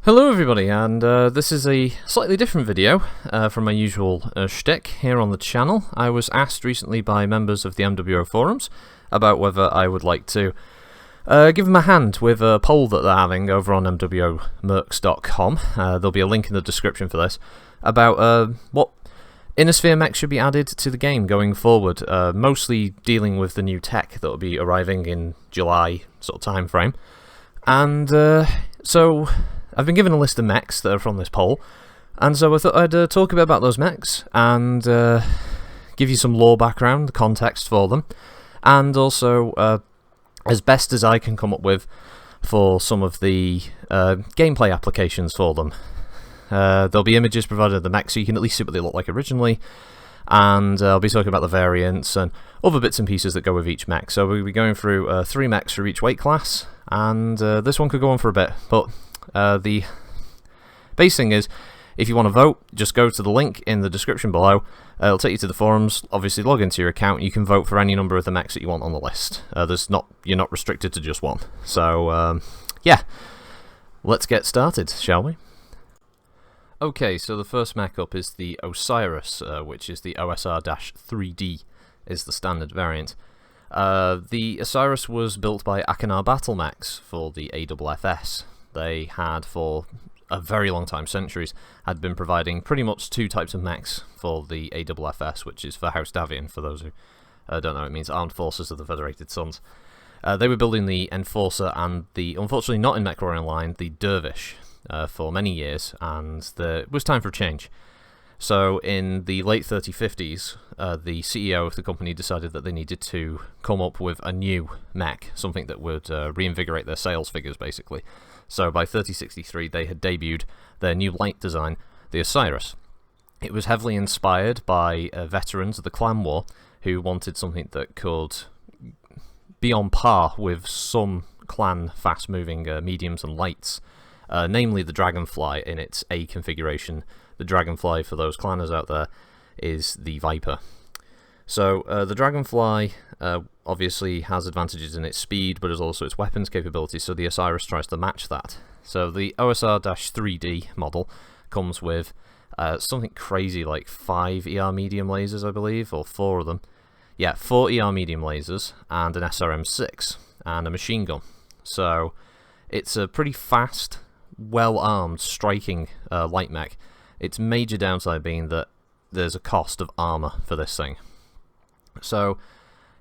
Hello everybody, and this is a slightly different video from my usual shtick here on the channel. I was asked recently by members of the MWO forums about whether I would like to give them a hand with a poll that they're having over on MWOmercs.com. There'll be a link in the description for this, about what inner sphere mechs should be added to the game going forward, mostly dealing with the new tech that will be arriving in July sort of time frame. And so I've been given a list of mechs that are from this poll, and so I thought I'd talk a bit about those mechs and give you some lore background, context for them, and also as best as I can come up with for some of the gameplay applications for them. There'll be images provided of the mech so you can at least see what they look like originally, and I'll be talking about the variants and other bits and pieces that go with each mech. So we'll be going through 3 mechs for each weight class, and this one could go on for a bit, but the base thing is, if you want to vote, just go to the link in the description below. It'll take you to the forums. Obviously, log into your account. You can vote for any number of the mechs that you want on the list. You're not restricted to just one. So, yeah, let's get started, shall we? Okay, so the first mech up is the Osiris, which is the OSR-3D, is the standard variant. The Osiris was built by Sphere Battlemech for the AFFS. They had, for a very long time, centuries, had been providing pretty much 2 types of mechs for the AFFS, which is for House Davian, for those who don't know, it means Armed Forces of the Federated Suns. They were building the Enforcer and the, unfortunately not in MechWarrior Online, the Dervish for many years, and it was time for a change. So in the late 3050s, the CEO of the company decided that they needed to come up with a new mech, something that would reinvigorate their sales figures, basically. So by 3063, they had debuted their new light design, the Osiris. It was heavily inspired by veterans of the Clan War, who wanted something that could be on par with some clan fast-moving mediums and lights, namely the Dragonfly in its A configuration. The Dragonfly, for those clanners out there, is the Viper. So the Dragonfly obviously has advantages in its speed, but has also its weapons capability, so the Osiris tries to match that. So the OSR-3D model comes with something crazy like 5 ER medium lasers, I believe, or 4 of them. Yeah, 4 ER medium lasers, and an SRM-6, and a machine gun. So it's a pretty fast, well-armed, striking light mech. Its major downside being that there's a cost of armor for this thing. So,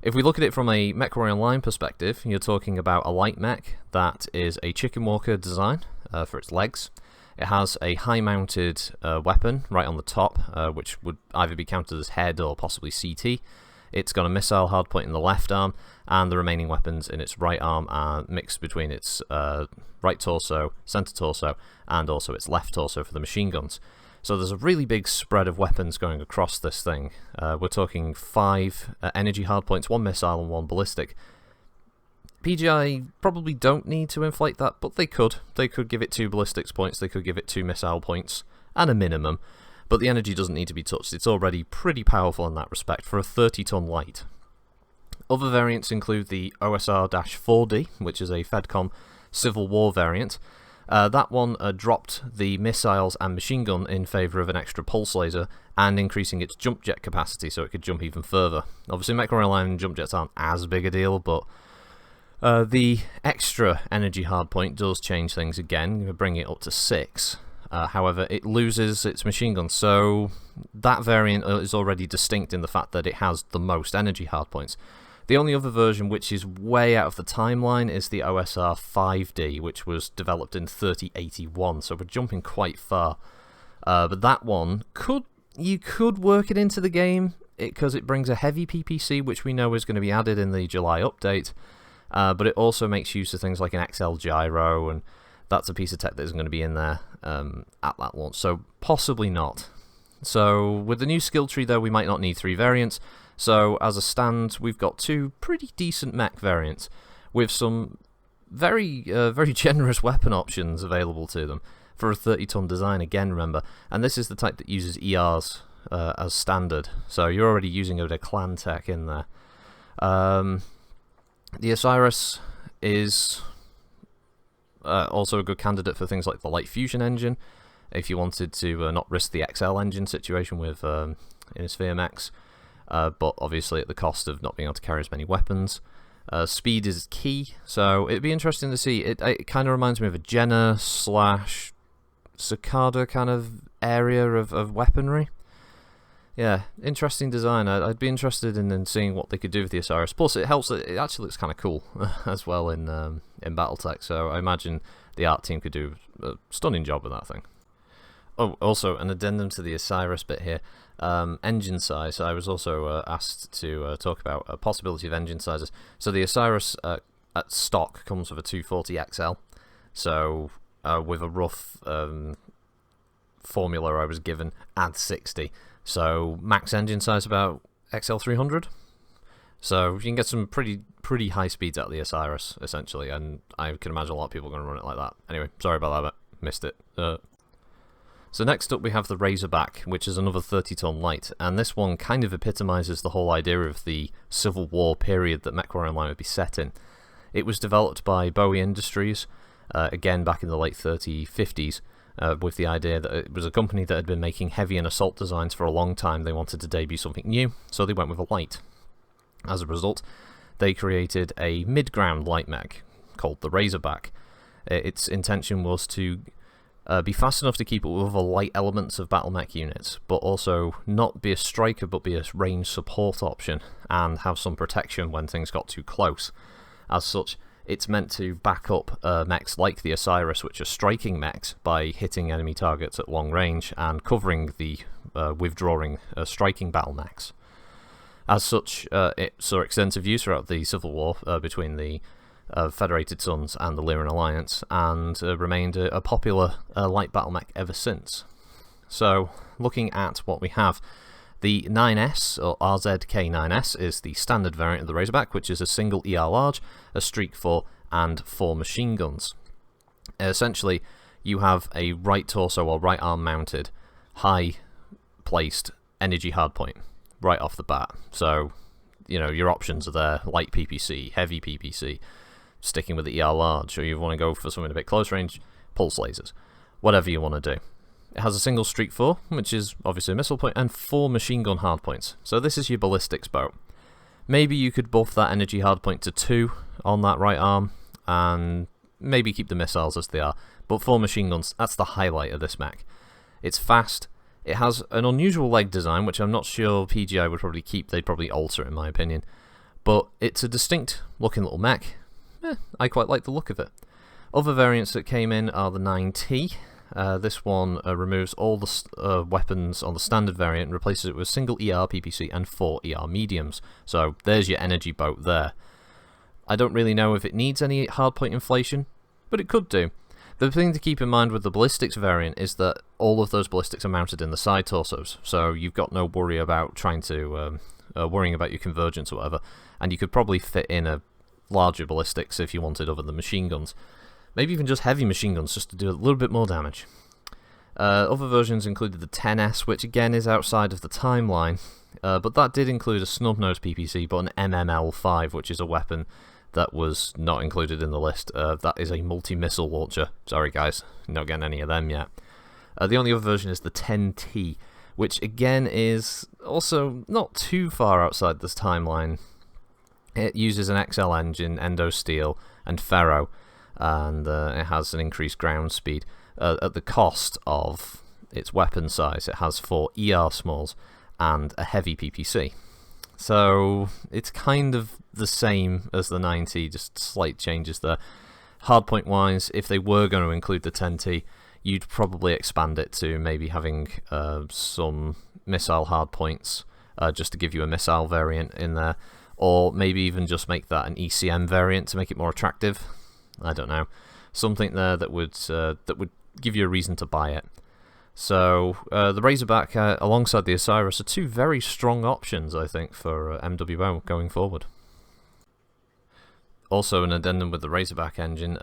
if we look at it from a MechWarrior Online perspective, you're talking about a light mech that is a chicken walker design for its legs. It has a high-mounted weapon right on the top, which would either be counted as head or possibly CT. It's got a missile hardpoint in the left arm, and the remaining weapons in its right arm are mixed between its right torso, center torso, and also its left torso for the machine guns. So there's a really big spread of weapons going across this thing. We're talking 5 energy hardpoints, 1 missile and 1 ballistic. PGI probably don't need to inflate that, but they could. They could give it 2 ballistics points, they could give it 2 missile points, and a minimum. But the energy doesn't need to be touched. It's already pretty powerful in that respect for a 30-ton light. Other variants include the OSR-4D, which is a Fedcom Civil War variant. That one dropped the missiles and machine gun in favour of an extra pulse laser and increasing its jump jet capacity so it could jump even further. Obviously, MechWarrior Online jump jets aren't as big a deal, but the extra energy hardpoint does change things again, bringing it up to 6. However, it loses its machine gun, so that variant is already distinct in the fact that it has the most energy hardpoints. The only other version which is way out of the timeline is the OSR-5D, which was developed in 3081, so we're jumping quite far. But that one, you could work it into the game, because it brings a heavy PPC, which we know is going to be added in the July update, but it also makes use of things like an XL gyro, and that's a piece of tech that isn't going to be in there at that launch, so possibly not. So with the new skill tree, though, we might not need 3 variants. So, as a stand, we've got 2 pretty decent mech variants, with some very generous weapon options available to them, for a 30-ton design again, remember. And this is the type that uses ERs as standard, so you're already using a bit of clan tech in there. The Osiris is Also a good candidate for things like the Light Fusion engine, if you wanted to not risk the XL engine situation with in a Sphere mechs, but obviously at the cost of not being able to carry as many weapons. Speed is key, so it'd be interesting to see. It kind of reminds me of a Jenna slash Cicada kind of area of weaponry. Yeah, interesting design. I'd be interested in seeing what they could do with the Osiris. Plus, it helps that it actually looks kind of cool as well in Battletech. So I imagine the art team could do a stunning job with that thing. Oh, also an addendum to the Osiris bit here. Engine size. I was also asked to talk about a possibility of engine sizes. So the Osiris at stock comes with a 240 XL. So with a rough formula I was given, add 60. So max engine size about XL300. So you can get some pretty high speeds out of the Osiris, essentially, and I can imagine a lot of people are going to run it like that. Anyway, sorry about that, but missed it. So next up we have the Razorback, which is another 30-ton light, and this one kind of epitomizes the whole idea of the Civil War period that MechWarrior Online would be set in. It was developed by Bowie Industries, again back in the late 50s, with the idea that it was a company that had been making heavy and assault designs for a long time. They wanted to debut something new, so they went with a light. As a result, they created a mid-ground light mech called the Razorback. Its intention was to be fast enough to keep up with other light elements of Battlemech units, but also not be a striker but be a range support option, and have some protection when things got too close. As such, it's meant to back up mechs like the Osiris, which are striking mechs by hitting enemy targets at long range and covering the withdrawing striking battle mechs. As such, it saw extensive use throughout the Civil War between the Federated Sons and the Lyran Alliance, and remained a popular light battle mech ever since. So, looking at what we have, the 9S, or RZK9S, is the standard variant of the Razorback, which is a single ER large, a Streak 4, and 4 machine guns. Essentially, you have a right torso or right arm mounted, high-placed energy hardpoint right off the bat. So, you know, your options are there: light PPC, heavy PPC, sticking with the ER large, or you want to go for something a bit close range, pulse lasers, whatever you want to do. It has a single Streak 4, which is obviously a missile point, and 4 machine gun hardpoints. So this is your ballistics boat. Maybe you could buff that energy hardpoint to 2 on that right arm, and maybe keep the missiles as they are. But 4 machine guns, that's the highlight of this mech. It's fast. It has an unusual leg design, which I'm not sure PGI would probably keep. They'd probably alter it, in my opinion. But it's a distinct looking little mech. I quite like the look of it. Other variants that came in are the 9T. This one removes all the weapons on the standard variant and replaces it with a single ER PPC and 4 ER mediums. So there's your energy boat there. I don't really know if it needs any hardpoint inflation, but it could do. The thing to keep in mind with the ballistics variant is that all of those ballistics are mounted in the side torsos, so you've got no worry about trying to worrying about your convergence or whatever, and you could probably fit in a larger ballistics if you wanted other than machine guns. Maybe even just heavy machine guns, just to do a little bit more damage. Other versions included the 10S, which again is outside of the timeline, but that did include a snub-nose PPC, but an MML5, which is a weapon that was not included in the list. That is a multi-missile launcher. Sorry guys, not getting any of them yet. The only other version is the 10T, which again is also not too far outside this timeline. It uses an XL engine, endo steel, and ferro, and it has an increased ground speed. At the cost of its weapon size, it has 4 ER smalls and a heavy PPC. So it's kind of the same as the 9T, just slight changes there. Hardpoint wise, if they were going to include the 10T, you'd probably expand it to maybe having some missile hardpoints, just to give you a missile variant in there, or maybe even just make that an ECM variant to make it more attractive. I don't know, something there that would give you a reason to buy it. So the Razorback alongside the Osiris are two very strong options, I think, for MWO going forward. Also, an addendum with the Razorback engine,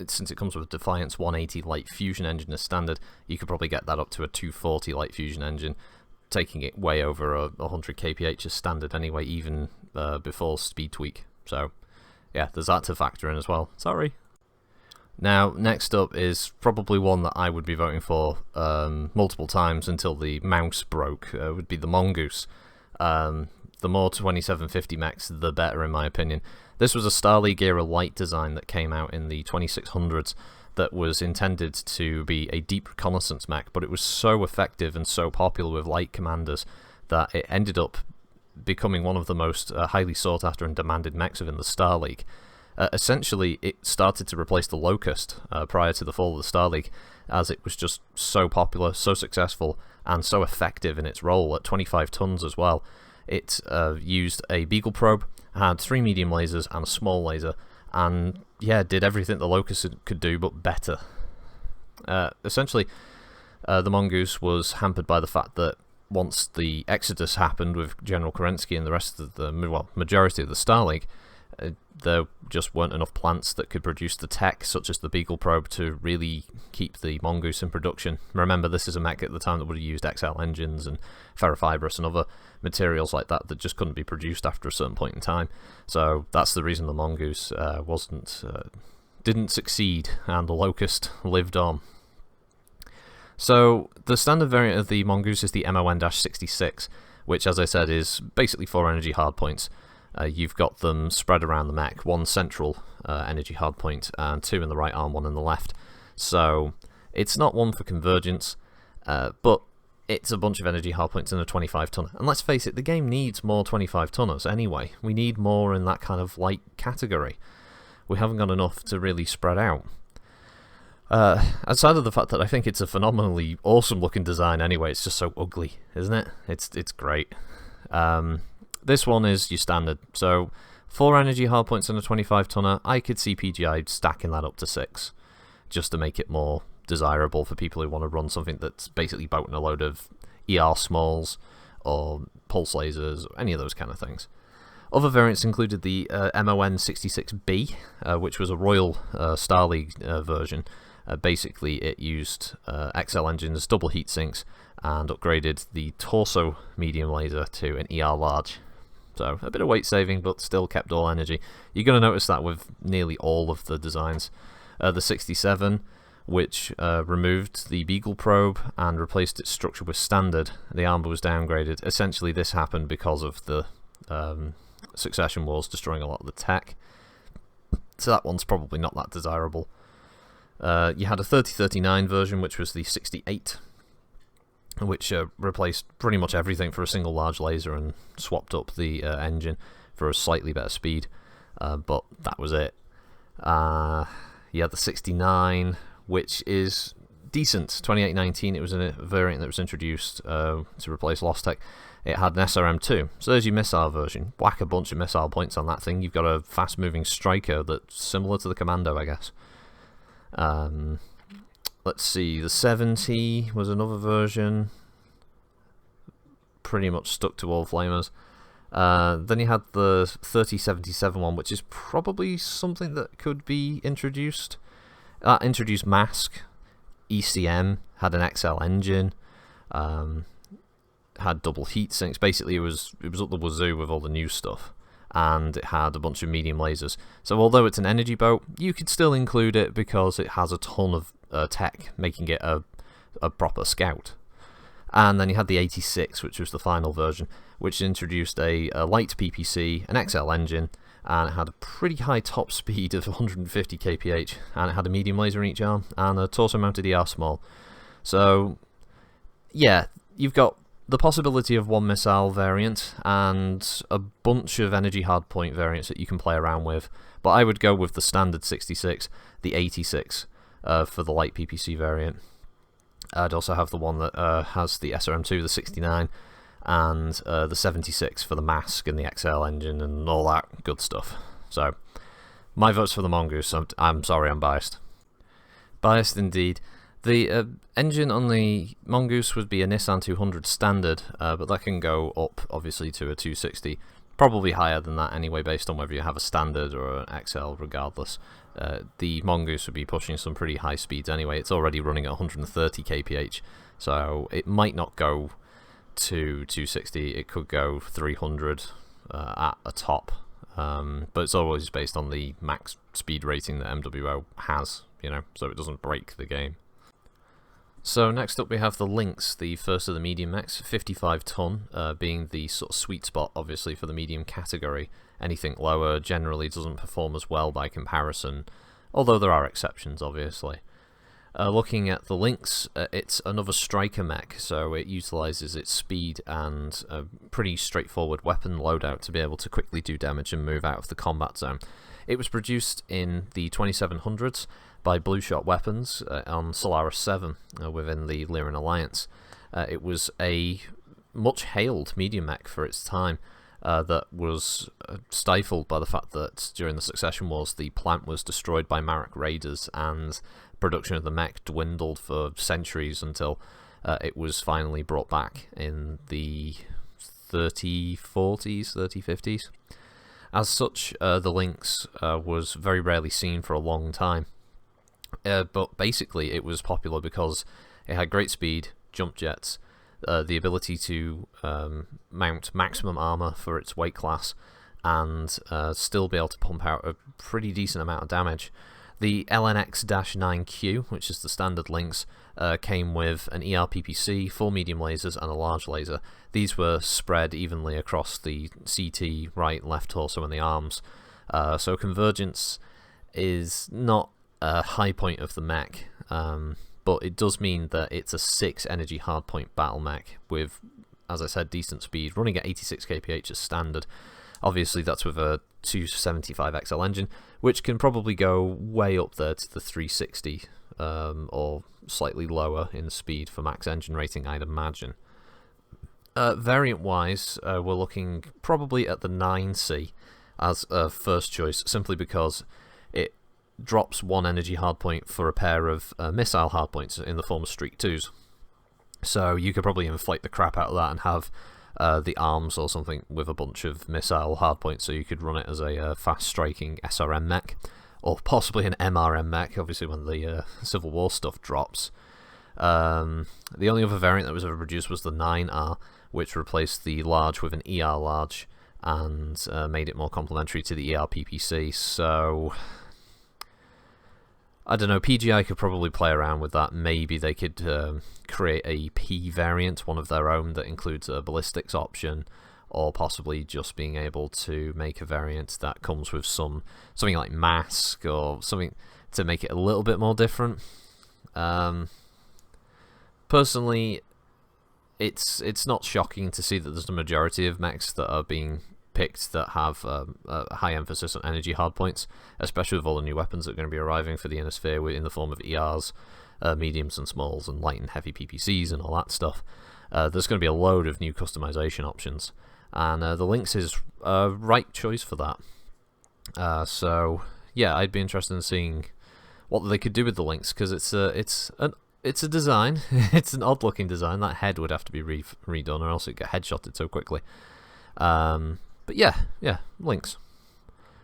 since it comes with a Defiance 180 Light Fusion engine as standard, you could probably get that up to a 240 Light Fusion engine, taking it way over 100 kph as standard anyway, even before speed tweak. So yeah, there's that to factor in as well. Sorry. Now, next up is probably one that I would be voting for multiple times until the mouse broke, would be the Mongoose. The more 2750 mechs, the better in my opinion. This was a Star League era light design that came out in the 2600s that was intended to be a deep reconnaissance mech, but it was so effective and so popular with light commanders that it ended up becoming one of the most highly sought after and demanded mechs within the Star League. Essentially, it started to replace the Locust prior to the fall of the Star League, as it was just so popular, so successful, and so effective in its role at 25 tons as well. It used a Beagle probe, had 3 medium lasers and a small laser, and yeah, did everything the Locust could do, but better. Essentially, the Mongoose was hampered by the fact that once the Exodus happened with General Kerensky and the rest of the, well, majority of the Star League, there just weren't enough plants that could produce the tech, such as the Beagle probe, to really keep the Mongoose in production. Remember, this is a mech at the time that would have used XL engines and ferrofibrous and other materials like that that just couldn't be produced after a certain point in time. So that's the reason the Mongoose didn't succeed, and the Locust lived on. So the standard variant of the Mongoose is the MON-66, which, as I said, is basically 4 energy hardpoints. You've got them spread around the mech, 1 central energy hardpoint and 2 in the right arm, 1 in the left. So it's not one for convergence, but it's a bunch of energy hardpoints and a 25 tonner. And let's face it, the game needs more 25 tonners anyway. We need more in that kind of light category. We haven't got enough to really spread out. Outside of the fact that I think it's a phenomenally awesome looking design anyway, it's just so ugly, isn't it? It's great. This one is your standard, so 4 energy hardpoints and a 25 tonner. I could see PGI stacking that up to 6, just to make it more desirable for people who want to run something that's basically boating a load of ER smalls or pulse lasers, or any of those kind of things. Other variants included the MON-66B, which was a Royal Star League version. Basically, it used XL engines, double heat sinks, and upgraded the torso medium laser to an ER large. So a bit of weight saving, but still kept all energy. You're going to notice that with nearly all of the designs. The 67, which removed the Beagle probe and replaced its structure with standard. The armor was downgraded. Essentially, this happened because of the succession wars destroying a lot of the tech. So that one's probably not that desirable. You had a 3039 version, which was the 68, which replaced pretty much everything for a single large laser and swapped up the engine for a slightly better speed, but that was it. You had the 69, which is decent. 2819, it was a variant that was introduced to replace Lost Tech. It had an SRM2, so there's your missile version. Whack a bunch of missile points on that thing, you've got a fast-moving striker that's similar to the Commando, I guess. Let's see, the 70 was another version, pretty much stuck to all flamers. Then you had the 3077 one, which is probably something that could be introduced. Introduced Mask, ECM, had an XL engine, had double heat sinks. Basically, it was up the wazoo with all the new stuff, and it had a bunch of medium lasers. So although it's an energy boat, you could still include it because it has a ton of tech, making it a proper scout. And then you had the 86, which was the final version, which introduced a light PPC, an XL engine, and it had a pretty high top speed of 150 kph, and it had a medium laser in each arm, and a torso-mounted ER small. So, yeah, you've got the possibility of 1 missile variant, and a bunch of energy hardpoint variants that you can play around with, but I would go with the standard 66, the 86, for the light PPC variant. I'd also have the one that has the SRM2, the 69, and the 76 for the Mask and the XL engine and all that good stuff. So, my vote's for the Mongoose. I'm sorry, I'm biased. Biased indeed. The engine on the Mongoose would be a Nissan 200 standard, but that can go up, obviously, to a 260. Probably higher than that anyway, based on whether you have a standard or an XL, regardless. The Mongoose would be pushing some pretty high speeds anyway. It's already running at 130 kph, so it might not go to 260. It could go 300 at a top, but it's always based on the max speed rating that MWO has you know, so it doesn't break the game. So next up we have the Lynx, the first of the medium mechs, 55 ton, being the sort of sweet spot obviously for the medium category. Anything lower generally doesn't perform as well by comparison, although there are exceptions obviously. Looking at the Lynx, it's another striker mech, so it utilises its speed and a pretty straightforward weapon loadout to be able to quickly do damage and move out of the combat zone. It was produced in the 2700s by Blue Shot Weapons on Solaris 7 within the Lyran Alliance. It was a much hailed medium mech for its time that was stifled by the fact that during the Succession Wars the plant was destroyed by Marek raiders and production of the mech dwindled for centuries until it was finally brought back in the 3040s, 3050s. As such, the Lynx was very rarely seen for a long time, but basically it was popular because it had great speed, jump jets, the ability to mount maximum armor for its weight class, and still be able to pump out a pretty decent amount of damage. The LNX-9Q, which is the standard Lynx, came with an ERPPC, 4 medium lasers, and a large laser. These were spread evenly across the CT, right, left torso, and the arms. So convergence is not a high point of the mech, but it does mean that it's a 6 energy hardpoint battle mech with, as I said, decent speed, running at 86 kph as standard. Obviously that's with a 275XL engine, which can probably go way up there to the 360 or slightly lower in speed for max engine rating, I'd imagine. Variant wise, we're looking probably at the 9C as a first choice, simply because it drops 1 energy hardpoint for a pair of missile hardpoints in the form of Streak 2s. So you could probably inflate the crap out of that and have the arms or something with a bunch of missile hardpoints, so you could run it as a fast-striking SRM mech, or possibly an MRM mech, obviously when the Civil War stuff drops. The only other variant that was ever produced was the 9R, which replaced the large with an ER large, and made it more complementary to the ERPPC, so I don't know, PGI could probably play around with that. Maybe they could create a P variant, one of their own, that includes a ballistics option, or possibly just being able to make a variant that comes with something like mask, or something to make it a little bit more different. Personally, it's not shocking to see that there's a majority of mechs that are being picked that have a high emphasis on energy hardpoints, especially with all the new weapons that are going to be arriving for the Inner Sphere in the form of ERs, mediums and smalls, and light and heavy PPCs and all that stuff. There's going to be a load of new customization options, and the Lynx is a right choice for that. So yeah, I'd be interested in seeing what they could do with the Lynx, because it's a design. It's an odd looking design. That head would have to be redone, or else it'd get headshotted so quickly. But yeah, Lynx.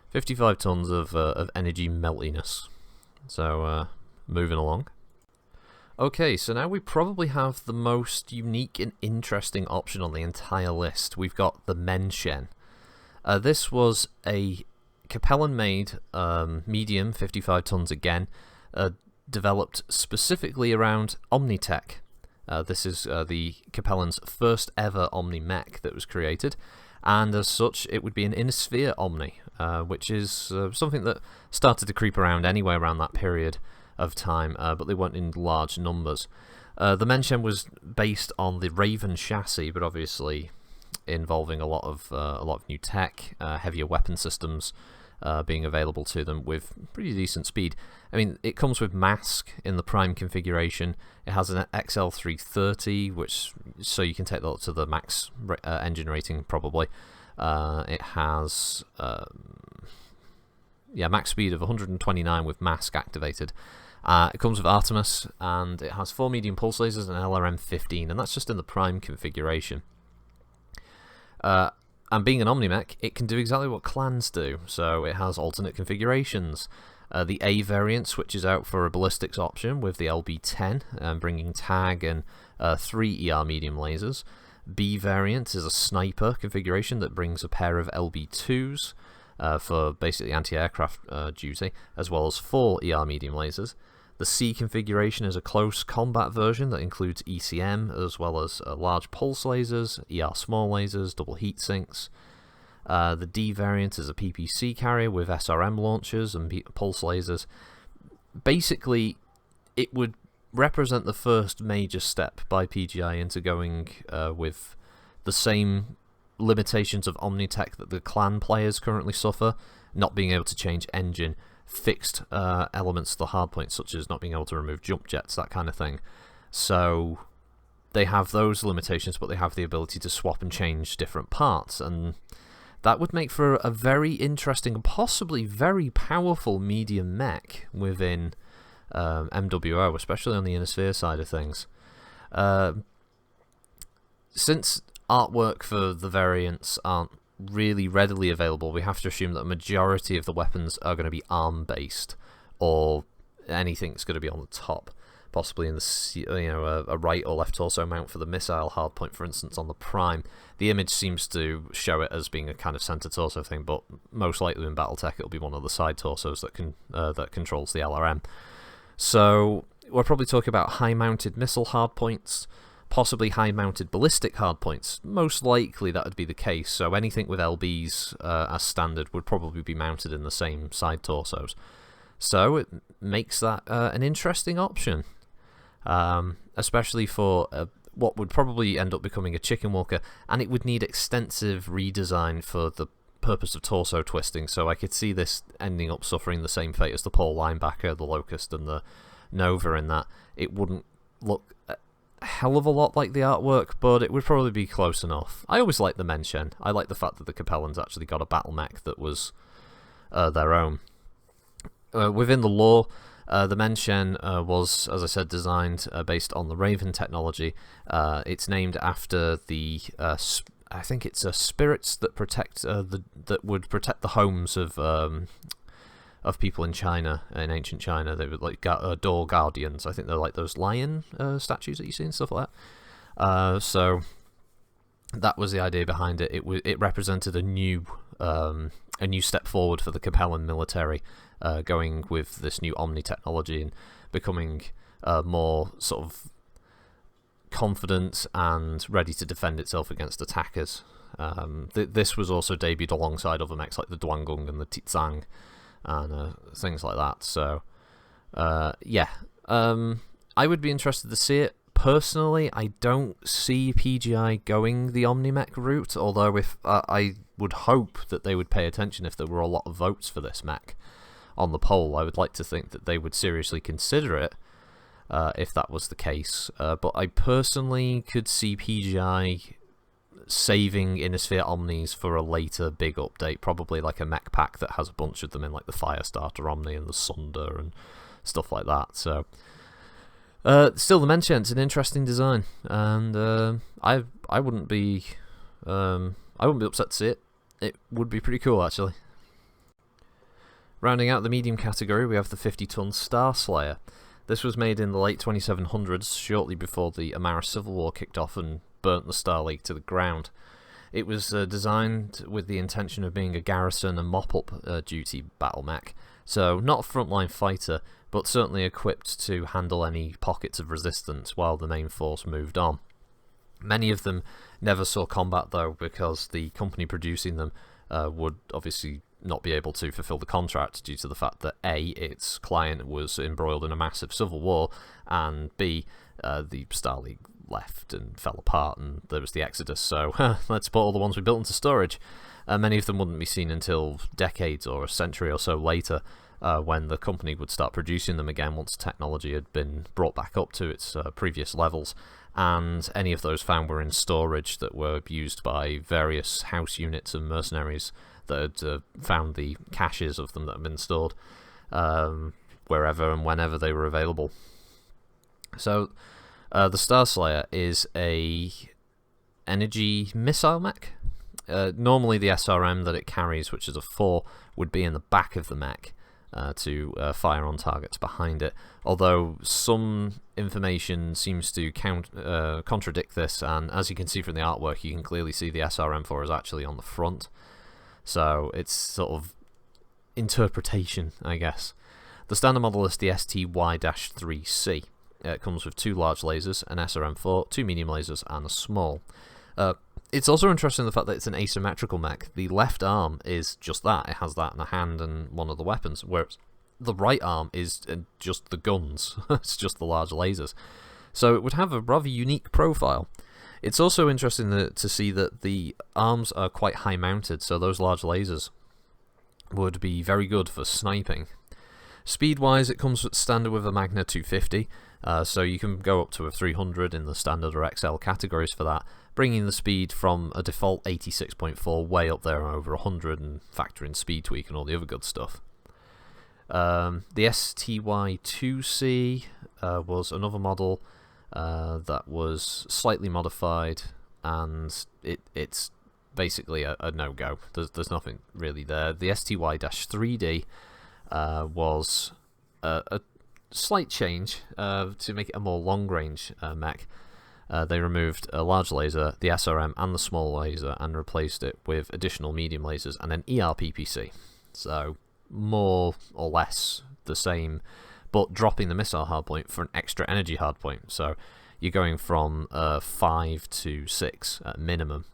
55 tons of energy meltiness. So, moving along. Okay, so now we probably have the most unique and interesting option on the entire list. We've got the Menshen. This was a Capellan-made medium, 55 tons again, developed specifically around Omnitech. This is the Capellan's first ever Omni mech that was created, and as such it would be an Inner Sphere Omni, which is something that started to creep around anyway around that period of time, but they weren't in large numbers. The Menshen was based on the Raven chassis, but obviously involving a lot of new tech, heavier weapon systems being available to them with pretty decent speed. I mean, it comes with mask in the prime configuration. It has an XL330, so you can take that up to the max engine rating probably. It has max speed of 129 with mask activated. It comes with Artemis, and it has 4 medium pulse lasers and LRM-15, and that's just in the prime configuration. And being an Omni-mech, it can do exactly what clans do, so it has alternate configurations. The A variant switches out for a ballistics option with the LB-10, bringing tag and 3 ER medium lasers. B variant is a sniper configuration that brings a pair of LB-2s. for basically anti-aircraft duty, as well as 4 ER medium lasers. The C configuration is a close combat version that includes ECM, as well as large pulse lasers, ER small lasers, double heat sinks. The D variant is a PPC carrier with SRM launchers and pulse lasers. Basically, it would represent the first major step by PGI into going with the same limitations of Omnitech that the clan players currently suffer, not being able to change engine, fixed elements of the hardpoint, such as not being able to remove jump jets, that kind of thing. So they have those limitations, but they have the ability to swap and change different parts, and that would make for a very interesting and possibly very powerful medium mech within MWO, especially on the Inner Sphere side of things. Since artwork for the variants aren't really readily available, we have to assume that a majority of the weapons are going to be arm-based, or anything that's going to be on the top, possibly in the a right or left torso mount for the missile hardpoint, for instance, on the Prime. The image seems to show it as being a kind of center torso thing, but most likely in BattleTech it'll be one of the side torsos that controls the LRM. So we're probably talking about high-mounted missile hardpoints, possibly high-mounted ballistic hardpoints. Most likely that would be the case, so anything with LBs as standard would probably be mounted in the same side torsos. So it makes that an interesting option, especially for what would probably end up becoming a chicken walker, and it would need extensive redesign for the purpose of torso twisting, so I could see this ending up suffering the same fate as the Pole Linebacker, the Locust, and the Nova, in that it wouldn't look a hell of a lot like the artwork, but it would probably be close enough. I always liked the Menshen. I like the fact that the Capellans actually got a Battlemech that was their own. Within the lore, the Menshen was, as I said, designed based on the Raven technology. It's named after the I think it's spirits that protect that would protect the homes of people in China, in ancient China. They were like door guardians. I think they're like those lion statues that you see and stuff like that. So that was the idea behind it. It represented a new step forward for the Capellan military, going with this new Omni technology and becoming more sort of confident and ready to defend itself against attackers. This was also debuted alongside other mechs like the Dwangung and the Tizang and things like that. So yeah, I would be interested to see it. Personally, I don't see PGI going the Omni-Mech route, although if I would hope that they would pay attention if there were a lot of votes for this mech on the poll. I would like to think that they would seriously consider it if that was the case. But I personally could see PGI saving Inner Sphere Omnis for a later big update, probably like a mech pack that has a bunch of them in, like the Firestarter Omni and the Sunder and stuff like that. So still, the Menschen's an interesting design, and I wouldn't be upset to see it. It would be pretty cool, actually. Rounding out the medium category, we have the 50-ton Star Slayer. This was made in the late 2700s, shortly before the Amara Civil War kicked off and burnt the Star League to the ground. It was designed with the intention of being a garrison and mop-up duty battle mech, so not a frontline fighter, but certainly equipped to handle any pockets of resistance while the main force moved on. Many of them never saw combat, though, because the company producing them would obviously not be able to fulfill the contract due to the fact that A, its client was embroiled in a massive civil war, and B, the Star League left and fell apart and there was the exodus, so let's put all the ones we built into storage. Many of them wouldn't be seen until decades or a century or so later, when the company would start producing them again once technology had been brought back up to its previous levels, and any of those found were in storage that were used by various house units and mercenaries that had found the caches of them that had been stored wherever and whenever they were available. So the Star Slayer is a energy missile mech. Normally the SRM that it carries, which is a 4, would be in the back of the mech to fire on targets behind it, although some information seems to contradict this, and as you can see from the artwork, you can clearly see the SRM4 is actually on the front. So it's sort of interpretation, I guess. The standard model is the STY-3C. It comes with 2 large lasers, an SRM-4, 2 medium lasers, and a small. It's also interesting the fact that it's an asymmetrical mech. The left arm is just that. It has that in a hand and one of the weapons, whereas the right arm is just the guns. It's just the large lasers. So it would have a rather unique profile. It's also interesting to see that the arms are quite high mounted, so those large lasers would be very good for sniping. Speed-wise, it comes standard with a Magna 250, so you can go up to a 300 in the standard or XL categories for that, bringing the speed from a default 86.4 way up there over 100 and factor in speed tweak and all the other good stuff. The STY-2C was another model that was slightly modified, and it's basically a no-go. There's nothing really there. The STY-3D was a slight change to make it a more long-range mech. They removed a large laser, the SRM, and the small laser, and replaced it with additional medium lasers and an ERPPC. So more or less the same, but dropping the missile hardpoint for an extra energy hardpoint. So you're going from 5 to 6 at minimum.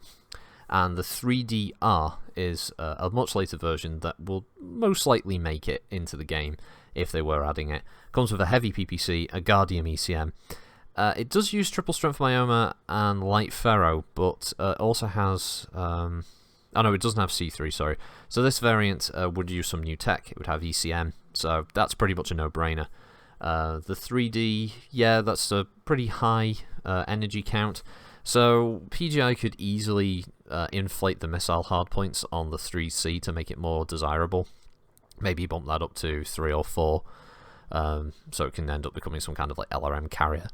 And the 3DR is a much later version that will most likely make it into the game if they were adding it. Comes with a heavy PPC, a Guardium ECM. It does use triple strength myoma and light ferro, but also has... oh no, it doesn't have C3, sorry. So this variant would use some new tech. It would have ECM, so that's pretty much a no-brainer. The 3D, yeah, that's a pretty high energy count. So PGI could easily inflate the missile hardpoints on the 3C to make it more desirable. Maybe bump that up to 3 or 4, so it can end up becoming some kind of like LRM carrier,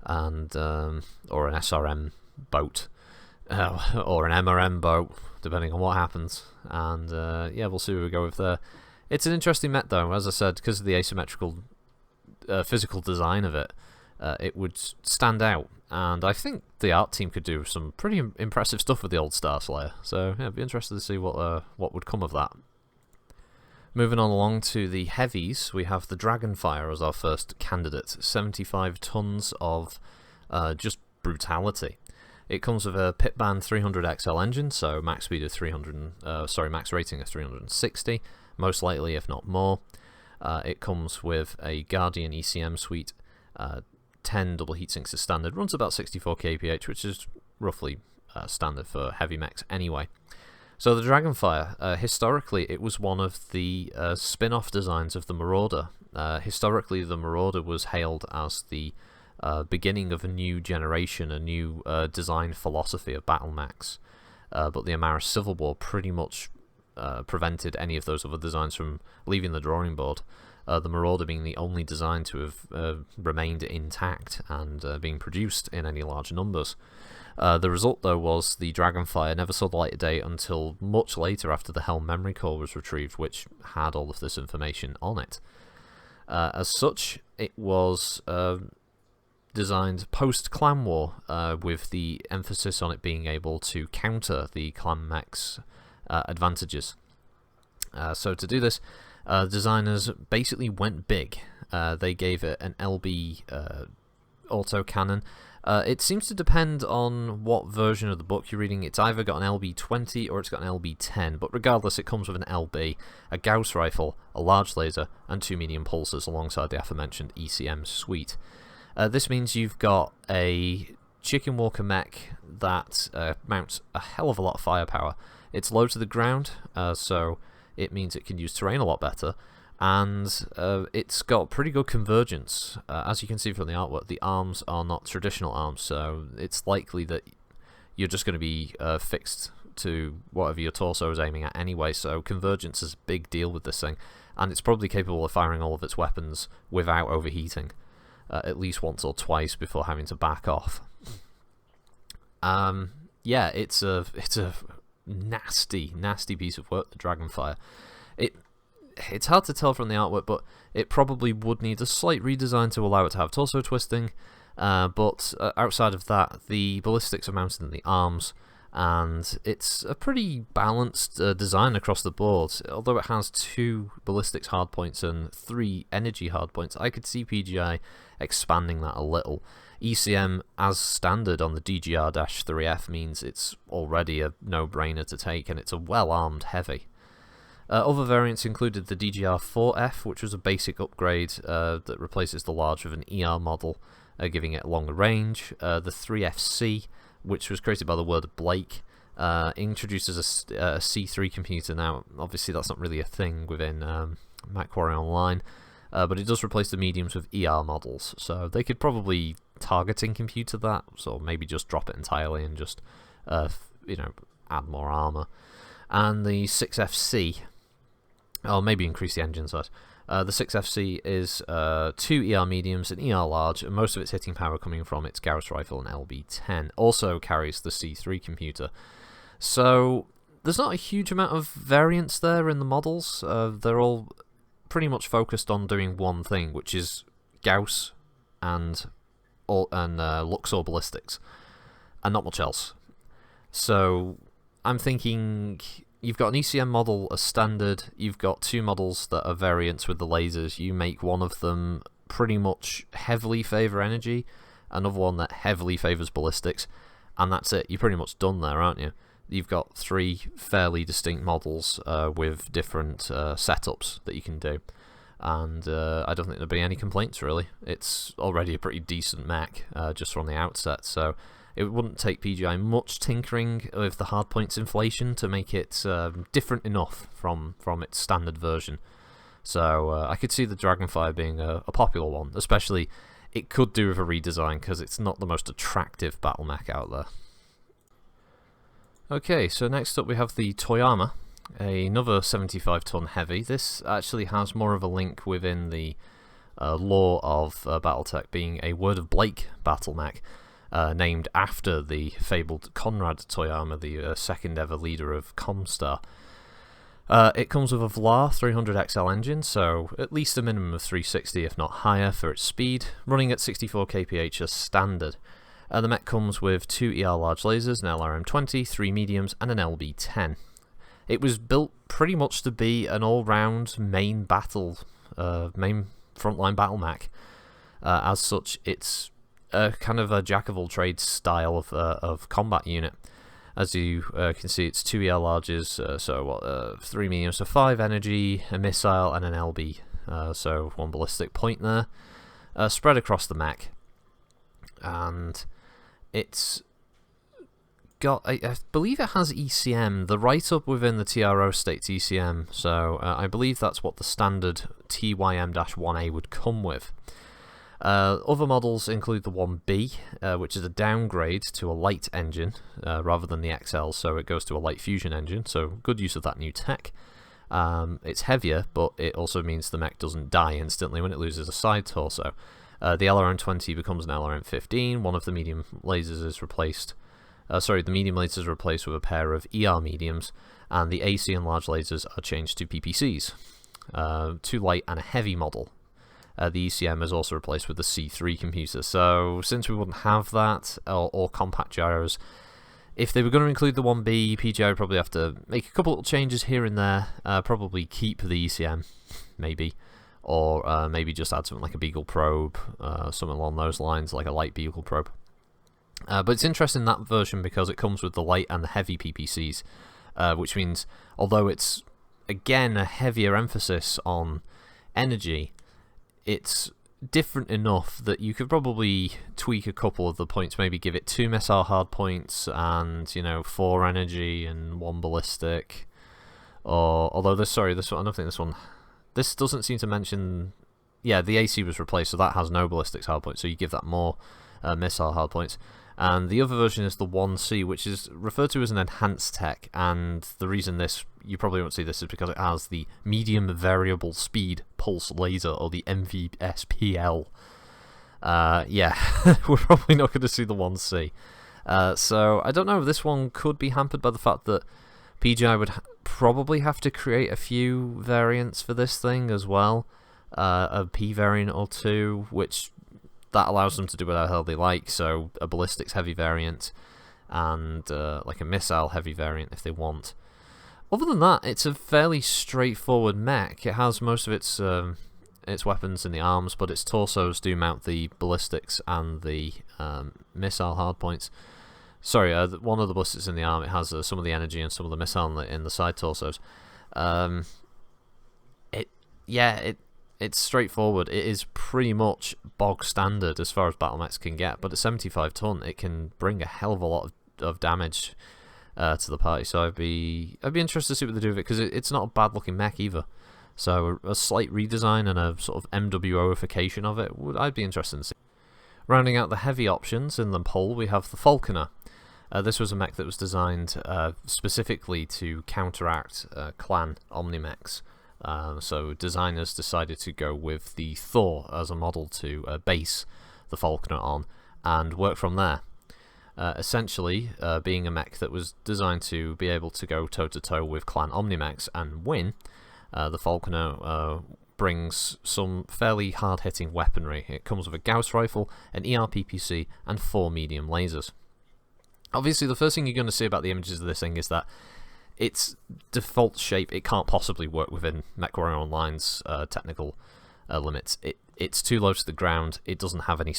and or an SRM boat, or an MRM boat, depending on what happens. And yeah, we'll see where we go with there. It's an interesting mech though, as I said, because of the asymmetrical physical design of it. It would stand out, and I think the art team could do some pretty impressive stuff with the old Star Slayer. So yeah, I'd be interested to see what would come of that. Moving on along to the heavies, we have the Dragonfire as our first candidate. 75 tons of just brutality. It comes with a Pitman 300XL engine, so max speed of max rating of 360, most likely if not more. It comes with a Guardian ECM suite. 10 double heatsinks is standard, runs about 64 kph, which is roughly standard for heavy mechs anyway. So the Dragonfire, historically it was one of the spin-off designs of the Marauder. Historically the Marauder was hailed as the beginning of a new generation, a new design philosophy of battle mechs, but the Amaris Civil War pretty much prevented any of those other designs from leaving the drawing board. The Marauder being the only design to have remained intact and being produced in any large numbers. The result, though, was the Dragonfire never saw the light of day until much later after the Helm memory core was retrieved, which had all of this information on it. As such, it was designed post-Clan War, with the emphasis on it being able to counter the Clan mech's advantages. So to do this, designers basically went big. They gave it an LB autocannon. It seems to depend on what version of the book you're reading. It's either got an LB20 or it's got an LB10, but regardless it comes with an LB, a Gauss rifle, a large laser, and 2 medium pulsers alongside the aforementioned ECM suite. This means you've got a Chicken Walker mech that mounts a hell of a lot of firepower. It's low to the ground, so it means it can use terrain a lot better, and it's got pretty good convergence. As you can see from the artwork, the arms are not traditional arms, so it's likely that you're just going to be fixed to whatever your torso is aiming at anyway, so convergence is a big deal with this thing, and it's probably capable of firing all of its weapons without overheating, at least once or twice before having to back off. Yeah, it's a nasty piece of work, the Dragonfire. It's hard to tell from the artwork, but it probably would need a slight redesign to allow it to have torso twisting, but outside of that, the ballistics are mounted in the arms, and it's a pretty balanced design across the board. Although it has 2 ballistics hardpoints and 3 energy hardpoints, I could see PGI expanding that a little. ECM as standard on the DGR-3F means it's already a no-brainer to take, and it's a well-armed heavy. Other variants included the DGR-4F, which was a basic upgrade that replaces the large with an ER model, giving it a longer range. The 3FC, which was created by the word Blake, introduces a C3 computer. Now, obviously that's not really a thing within MechWarrior Online, but it does replace the mediums with ER models, so they could probably targeting computer that, so maybe just drop it entirely and just, add more armor. And the 6FC, or maybe increase the engine size. The 6FC is 2 ER mediums and ER large, and most of its hitting power coming from its Gauss rifle and LB-10. Also carries the C3 computer. So there's not a huge amount of variance there in the models. They're all pretty much focused on doing one thing, which is Gauss and Luxor ballistics, and not much else. So I'm thinking you've got an ECM model as standard, you've got 2 models that are variants with the lasers. You make one of them pretty much heavily favour energy, another one that heavily favours ballistics, and that's it. You're pretty much done there, aren't you? You've got 3 fairly distinct models with different setups that you can do. And I don't think there'll be any complaints, really. It's already a pretty decent mech just from the outset, so it wouldn't take PGI much tinkering with the hardpoints inflation to make it different enough from its standard version. So I could see the Dragonfire being a popular one, especially it could do with a redesign because it's not the most attractive battle mech out there. Okay, so next up we have the Toyama, another 75-ton heavy. This actually has more of a link within the lore of Battletech, being a Word of Blake battle mech. Named after the fabled Conrad Toyama, the second ever leader of Comstar. It comes with a Vlar 300XL engine, so at least a minimum of 360 if not higher for its speed, running at 64 kph as standard. The mech comes with 2 ER large lasers, an LRM-20, 3 mediums and an LB-10. It was built pretty much to be an all-round main frontline battle mech. As such, it's kind of a jack-of-all-trades style of combat unit. As you can see, it's 2 ER larges, 3 mediums, so 5 energy, a missile, and an LB, so 1 ballistic point there, spread across the mech. And it's got, I believe it has ECM. The write-up within the TRO states ECM, so I believe that's what the standard TYM-1A would come with. Other models include the 1B, which is a downgrade to a light engine rather than the XL, so it goes to a light fusion engine, so good use of that new tech. It's heavier, but it also means the mech doesn't die instantly when it loses a side torso. The LRM-20 becomes an LRM-15, one of the medium lasers is replaced, the medium lasers are replaced with a pair of ER mediums, and the AC and large lasers are changed to PPCs. 2 light and a heavy model. The ECM is also replaced with the C3 computer, so since we wouldn't have that, or compact gyros, if they were going to include the 1B, PGI would probably have to make a couple little changes here and there, probably keep the ECM, maybe, or maybe just add something like a Beagle probe, something along those lines, like a light Beagle probe. But it's interesting, that version, because it comes with the light and the heavy PPCs, which means, although it's, again, a heavier emphasis on energy, it's different enough that you could probably tweak a couple of the points, maybe give it 2 missile hard points and, 4 energy and 1 ballistic. Or, although this one, I don't think this doesn't seem to mention, yeah, the AC was replaced, so that has no ballistics hard points, so you give that more missile hard points. And the other version is the 1C, which is referred to as an enhanced tech, and the reason you probably won't see this is because it has the medium variable speed pulse laser, or the MVSPL. Yeah, we're probably not going to see the 1C. So I don't know, this one could be hampered by the fact that PGI would probably have to create a few variants for this thing as well, a P variant or 2, which that allows them to do whatever the hell they like, so a ballistics heavy variant, and like a missile heavy variant if they want. Other than that, it's a fairly straightforward mech. It has most of its weapons in the arms, but its torsos do mount the ballistics and the missile hardpoints. Sorry, one of the ballistics in the arm, it has some of the energy and some of the missile in the side torsos. It's straightforward. It is pretty much bog standard as far as Battlemechs can get, but at 75 ton, it can bring a hell of a lot of damage to the party. So I'd be interested to see what they do with it, because it's not a bad looking mech either. So a slight redesign and a sort of MWO-ification of it, I'd be interested in seeing. Rounding out the heavy options in the poll, we have the Falconer. This was a mech that was designed specifically to counteract clan Omnimechs. So designers decided to go with the Thor as a model to base the Falconer on and work from there. Essentially, being a mech that was designed to be able to go toe-to-toe with clan Omnimechs and win, the Falconer brings some fairly hard-hitting weaponry. It comes with a Gauss rifle, an ERPPC, and 4 medium lasers. Obviously, the first thing you're going to see about the images of this thing is that its default shape, it can't possibly work within MechWarrior Online's technical limits. It's too low to the ground. It doesn't have any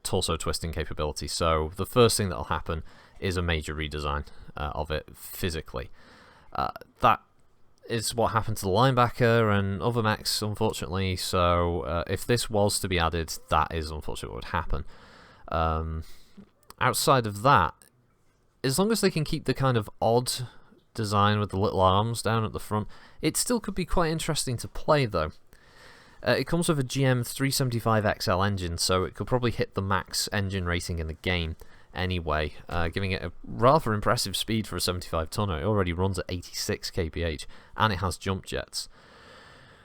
torso twisting capability. So the first thing that'll happen is a major redesign of it physically. That is what happened to the linebacker and other mechs, unfortunately. So if this was to be added, that is unfortunately what would happen. Outside of that, as long as they can keep the kind of odd design with the little arms down at the front, it still could be quite interesting to play though. It comes with a GM 375XL engine, so it could probably hit the max engine rating in the game anyway, giving it a rather impressive speed for a 75 tonner. It already runs at 86 kph, and it has jump jets.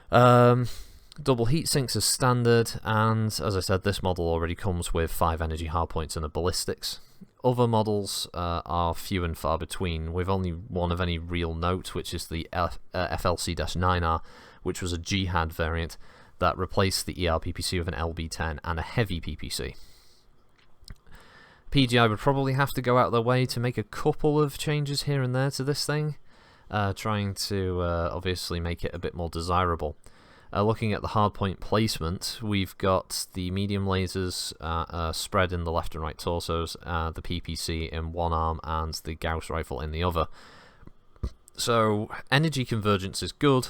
Double heat sinks as standard, and as I said, this model already comes with 5 energy hardpoints and a ballistics. Other models are few and far between, with only one of any real note, which is the FLC-9R, which was a Jihad variant that replaced the ERPPC with an LB10 and a heavy PPC. PGI would probably have to go out of their way to make a couple of changes here and there to this thing, trying to obviously make it a bit more desirable. Looking at the hardpoint placement, we've got the medium lasers spread in the left and right torsos, the PPC in one arm and the Gauss rifle in the other. So energy convergence is good,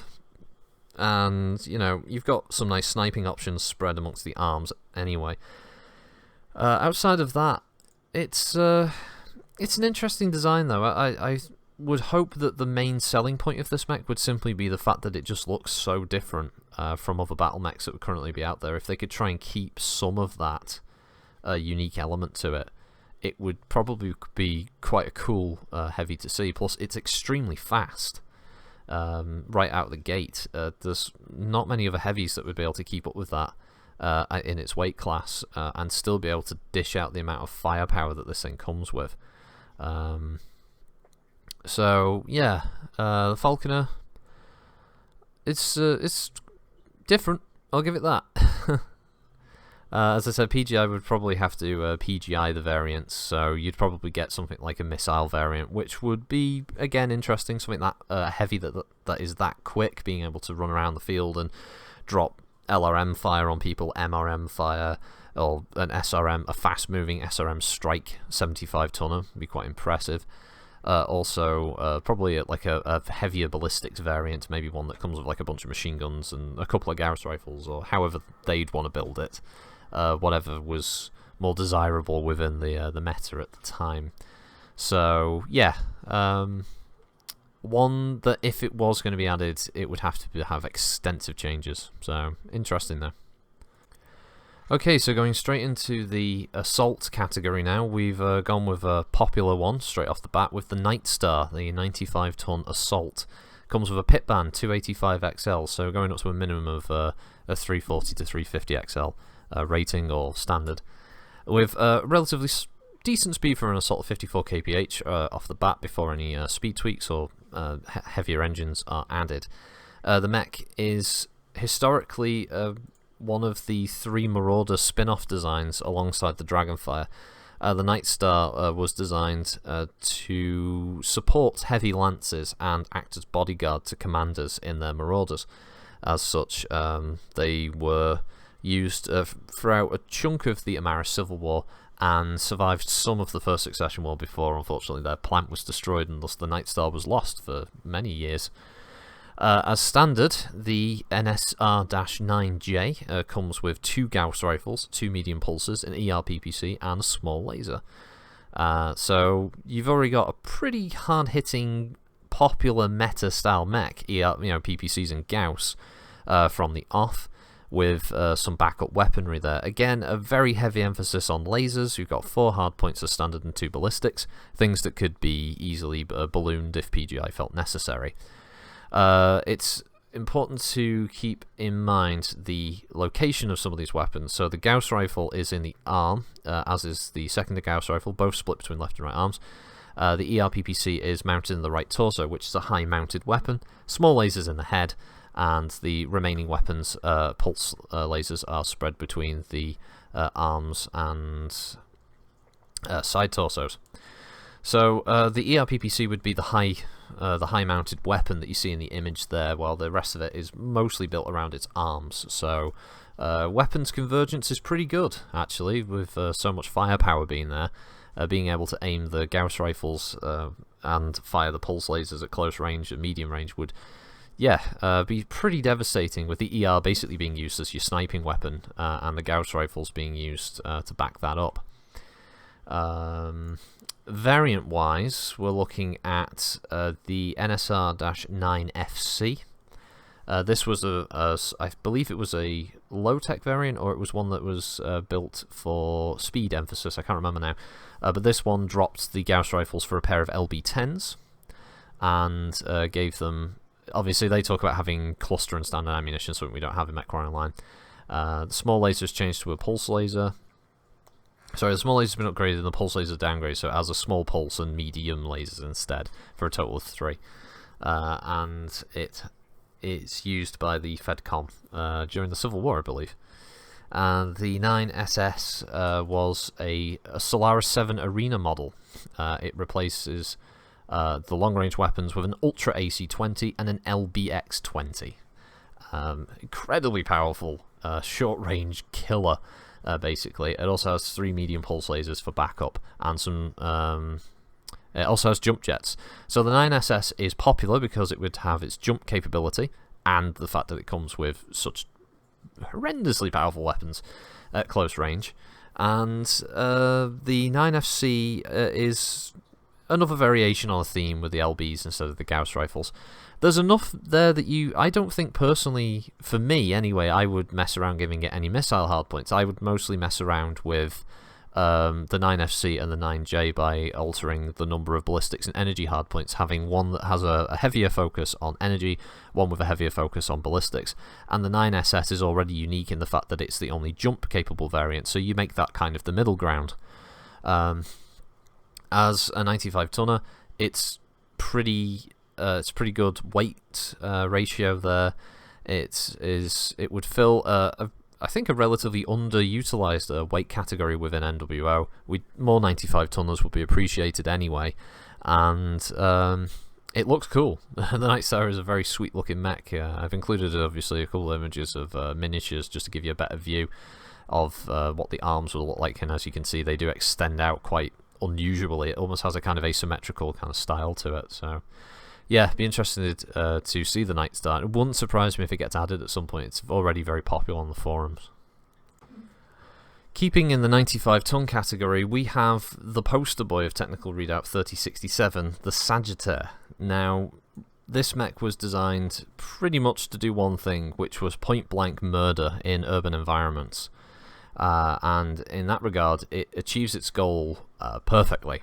and you know, you've got some nice sniping options spread amongst the arms anyway. Outside of that, it's an interesting design though. I would hope that the main selling point of this mech would simply be the fact that it just looks so different from other battle mechs that would currently be out there. If they could try and keep some of that unique element to it, it would probably be quite a cool heavy to see. Plus, it's extremely fast right out the gate. There's not many other heavies that would be able to keep up with that in its weight class and still be able to dish out the amount of firepower that this thing comes with. So yeah, the Falconer, it's different, I'll give it that. As I said, PGI would probably have to PGI the variants, so you'd probably get something like a missile variant, which would be, again, interesting, something that heavy that is that quick, being able to run around the field and drop LRM fire on people, MRM fire, or an SRM, a fast-moving SRM strike 75 tonner, would be quite impressive. Also, probably like a heavier ballistics variant, maybe one that comes with like a bunch of machine guns and a couple of Gauss rifles, or however they'd want to build it. Whatever was more desirable within the meta at the time. So yeah, one that if it was going to be added, it would have to have extensive changes. So interesting though. Okay, so going straight into the assault category now, we've gone with a popular one straight off the bat with the Nightstar, the 95 ton assault. Comes with a pit band 285 XL, so going up to a minimum of a 340 to 350 XL rating or standard, with relatively decent speed for an assault of 54 kph off the bat before any speed tweaks or heavier engines are added. The mech is historically one of the 3 Marauder spin-off designs alongside the Dragonfire. The Night Star was designed to support heavy lances and act as bodyguard to commanders in their marauders. As such, they were used throughout a chunk of the Amaris Civil War and survived some of the First Succession War before, unfortunately, their plant was destroyed and thus the Night Star was lost for many years. As standard, the NSR-9J comes with 2 Gauss rifles, 2 medium pulsers, an ERPPC, and a small laser. So you've already got a pretty hard-hitting, popular meta-style mech, PPCs and Gauss, from the off, with some backup weaponry there. Again, a very heavy emphasis on lasers. You've got 4 hardpoints as standard and 2 ballistics, things that could be easily ballooned if PGI felt necessary. It's important to keep in mind the location of some of these weapons. So the Gauss rifle is in the arm, as is the second Gauss rifle, both split between left and right arms. The ERPPC is mounted in the right torso, which is a high-mounted weapon. Small lasers in the head, and the remaining weapons, pulse lasers, are spread between the arms and side torsos. So the ERPPC would be the high-mounted weapon that you see in the image there, while the rest of it is mostly built around its arms. So weapons convergence is pretty good, actually, with so much firepower being there. Being able to aim the Gauss rifles and fire the pulse lasers at close range and medium range would, be pretty devastating, with the ER basically being used as your sniping weapon and the Gauss rifles being used to back that up. Variant-wise, we're looking at the NSR-9FC. This was I believe it was a low-tech variant, or it was one that was built for speed emphasis, I can't remember now. But this one dropped the Gauss rifles for a pair of LB-10s, and gave them... Obviously, they talk about having cluster and standard ammunition, something we don't have in MechWarrior Online. The small laser's changed to a pulse laser. Sorry, the small laser's been upgraded and the pulse laser downgraded, so it has a small pulse and medium lasers instead, for a total of 3. And it's used by the Fedcom during the Civil War, I believe. And the 9SS was a Solaris 7 Arena model. It replaces the long-range weapons with an Ultra AC-20 and an LBX-20. Incredibly powerful, short-range killer, basically. It also has 3 medium pulse lasers for backup, and some... it also has jump jets. So the 9SS is popular because it would have its jump capability, and the fact that it comes with such horrendously powerful weapons at close range. And the 9FC is another variation on a theme with the LBs instead of the Gauss rifles. There's enough there that I don't think personally, for me anyway, I would mess around giving it any missile hardpoints. I would mostly mess around with the 9FC and the 9J by altering the number of ballistics and energy hardpoints, having one that has a heavier focus on energy, one with a heavier focus on ballistics. And the 9SS is already unique in the fact that it's the only jump capable variant, so you make that kind of the middle ground. As a 95 tonner, it's pretty good weight ratio there. It would fill I think a relatively underutilized weight category within NWO. More 95 tonners would be appreciated anyway, and it looks cool. The Night Star is a very sweet looking mech. I've included obviously a couple of images of miniatures just to give you a better view of what the arms will look like, and as you can see they do extend out quite unusually. It almost has a kind of asymmetrical kind of style to it, so yeah, be interested to see the Night Star. It wouldn't surprise me if it gets added at some point. It's already very popular on the forums. Keeping in the 95 ton category, we have the poster boy of Technical Readout 3067, the Sagittaire. Now, this mech was designed pretty much to do one thing, which was point-blank murder in urban environments. And in that regard, it achieves its goal perfectly.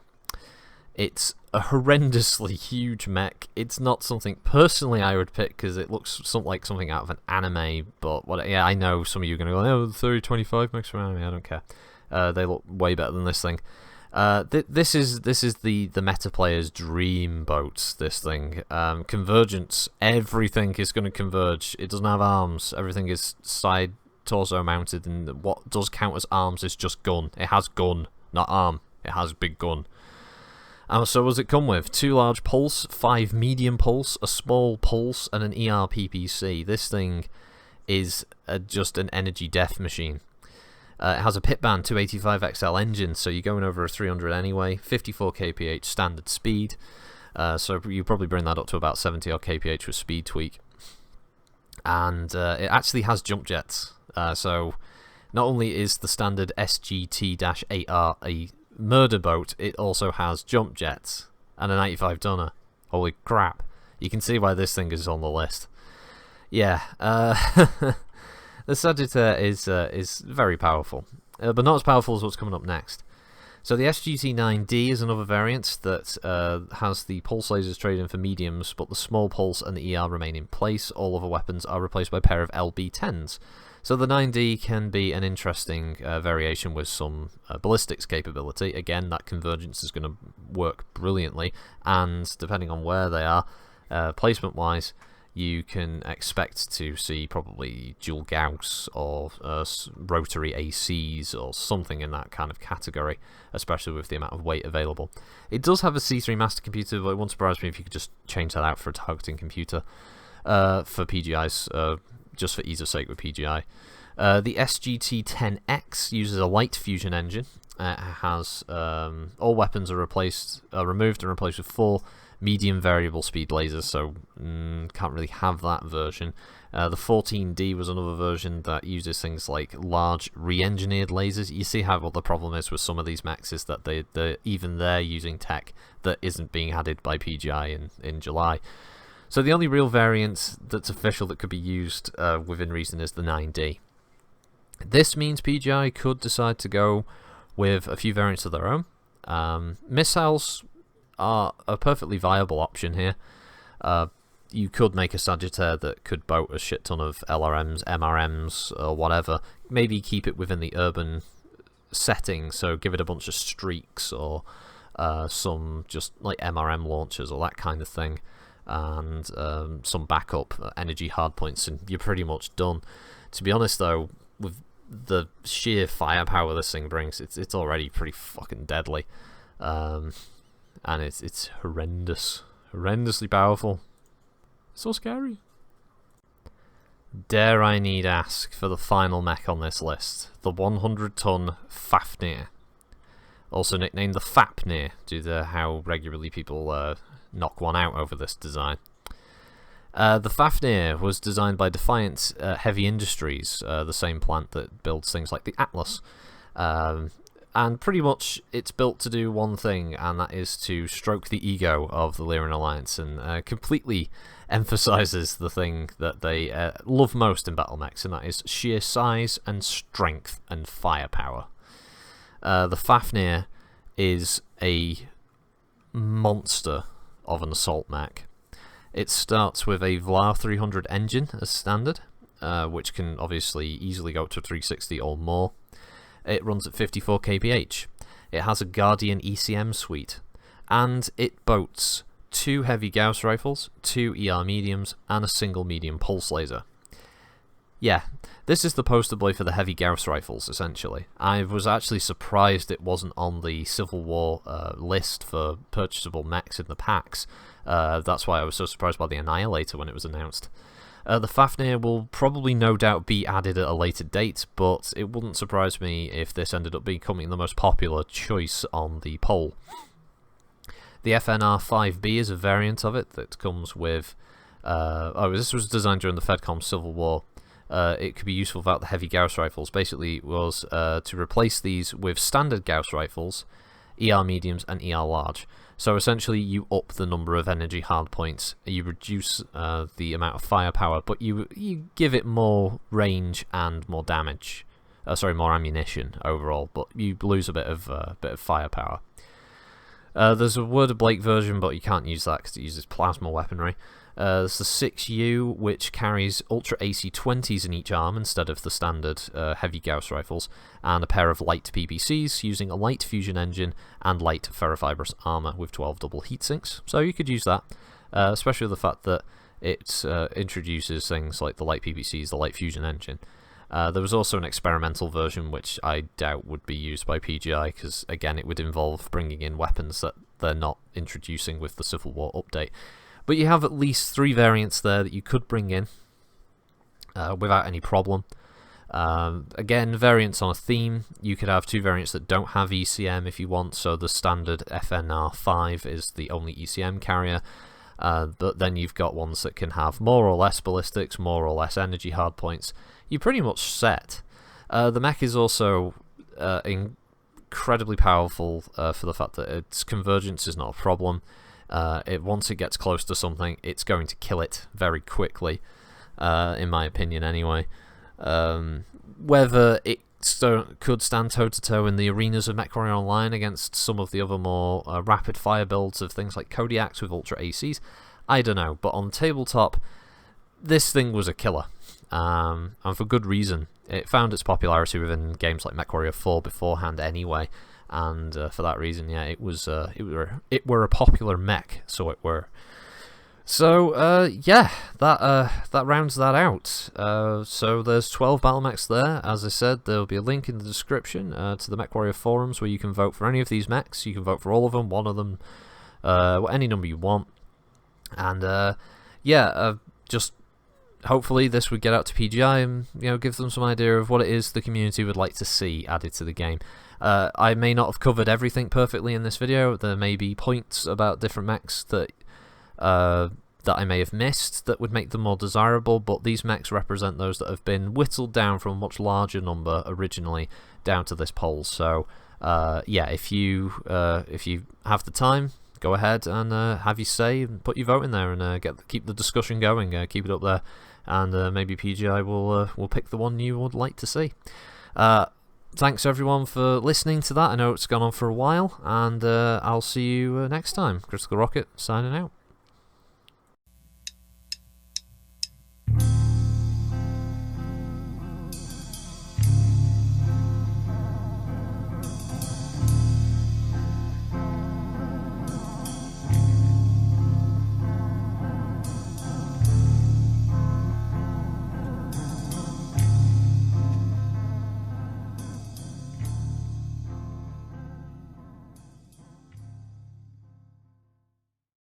It's a horrendously huge mech. It's not something personally I would pick because it looks like something out of an anime. But I know some of you are going to go, "Oh, the 3025 mechs from anime." I don't care. They look way better than this thing. This is the meta player's dream boat. This thing, convergence. Everything is going to converge. It doesn't have arms. Everything is side torso mounted, and what does count as arms is just gun. It has gun, not arm. It has big gun. So what does it come with? 2 large pulse, 5 medium pulse, a small pulse, and an ER-PPC. This thing is just an energy death machine. It has a pitband 285XL engine, so you're going over a 300 anyway, 54 kph standard speed, so you probably bring that up to about 70 odd kph with speed tweak. And it actually has jump jets, so not only is the standard SGT-8R a murder boat, it also has jump jets and a 95 tonner. Holy crap. You can see why this thing is on the list. Yeah, the Sagittaire is very powerful, but not as powerful as what's coming up next. So the SGT-9D is another variant that has the pulse lasers traded for mediums, but the small pulse and the ER remain in place. All other weapons are replaced by a pair of LB-10s. So the 9D can be an interesting variation with some ballistics capability. Again, that convergence is going to work brilliantly, and depending on where they are, placement-wise, you can expect to see probably dual Gauss or rotary ACs or something in that kind of category, especially with the amount of weight available. It does have a C3 master computer, but it wouldn't surprise me if you could just change that out for a targeting computer for PGIs, just for ease of sake with PGI. The SGT-10X uses a light fusion engine. It has all weapons are removed and replaced with 4 medium variable speed lasers, so can't really have that version. The 14D was another version that uses things like large re-engineered lasers. You see how what the problem is with some of these mechs is that they're using tech that isn't being added by PGI in July. So the only real variant that's official that could be used within reason is the 9D. This means PGI could decide to go with a few variants of their own. Missiles are a perfectly viable option here. You could make a Sagittaire that could boat a shit ton of LRMs, MRMs, or whatever. Maybe keep it within the urban setting, so give it a bunch of streaks or some just like MRM launchers or that kind of thing, and some backup energy hardpoints, and you're pretty much done. To be honest though, with the sheer firepower this thing brings, it's already pretty fucking deadly. And it's horrendously powerful. So scary. Dare I need ask for the final mech on this list, the 100-ton Fafnir, also nicknamed the Fapnir due to how regularly people knock one out over this design. The Fafnir was designed by Defiant Heavy Industries, the same plant that builds things like the Atlas. And pretty much it's built to do one thing, and that is to stroke the ego of the Lyran Alliance, and completely emphasizes the thing that they love most in battle mechs, and that is sheer size and strength and firepower. The Fafnir is a monster of an assault mech. It starts with a Vlar 300 engine as standard, which can obviously easily go up to 360 or more. It runs at 54 kph. It has a Guardian ECM suite, and it boats 2 heavy Gauss rifles, 2 ER mediums, and a single medium pulse laser. Yeah, this is the poster boy for the heavy Gauss rifles, essentially. I was actually surprised it wasn't on the Civil War list for purchasable mechs in the packs. That's why I was so surprised by the Annihilator when it was announced. The Fafnir will probably no doubt be added at a later date, but it wouldn't surprise me if this ended up becoming the most popular choice on the poll. The FNR-5B is a variant of it that comes with... this was designed during the Fedcom Civil War. It could be useful without the heavy Gauss rifles. Basically, it was to replace these with standard Gauss rifles, ER mediums, and ER large. So essentially, you up the number of energy hardpoints, you reduce the amount of firepower, but you give it more range and more damage. More ammunition overall, but you lose a bit of firepower. There's a Word of Blake version, but you can't use that because it uses plasma weaponry. There's the 6U, which carries Ultra AC-20s in each arm instead of the standard heavy Gauss rifles, and a pair of light PPCs using a light fusion engine and light ferrofibrous armor with 12 double heatsinks. So you could use that, especially with the fact that it introduces things like the light PPCs, the light fusion engine. There was also an experimental version which I doubt would be used by PGI, because again it would involve bringing in weapons that they're not introducing with the Civil War update. But you have at least 3 variants there that you could bring in without any problem. Again, variants on a theme. You could have 2 variants that don't have ECM if you want, so the standard FNR5 is the only ECM carrier, but then you've got ones that can have more or less ballistics, more or less energy hardpoints. You're pretty much set. The mech is also incredibly powerful for the fact that its convergence is not a problem. Once it gets close to something, it's going to kill it very quickly, in my opinion anyway. Whether it could stand toe-to-toe in the arenas of MechWarrior Online against some of the other more rapid-fire builds of things like Kodiaks with Ultra ACs, I don't know, but on tabletop, this thing was a killer, and for good reason. It found its popularity within games like MechWarrior 4 beforehand anyway, and for that reason, yeah, it were a popular mech, so it were. So, yeah, that rounds that out. So there's 12 Battlemechs there. As I said, there'll be a link in the description to the MechWarrior forums where you can vote for any of these mechs. You can vote for all of them, one of them, any number you want. And, yeah, just hopefully this would get out to PGI and, give them some idea of what it is the community would like to see added to the game. I may not have covered everything perfectly in this video. There may be points about different mechs that I may have missed that would make them more desirable, but these mechs represent those that have been whittled down from a much larger number originally down to this poll. So yeah, if you have the time, go ahead and have your say and put your vote in there and keep the discussion going, keep it up there, and maybe PGI will pick the one you would like to see. Thanks everyone for listening to that. I know it's gone on for a while, and I'll see you next time. Critical Rocket signing out.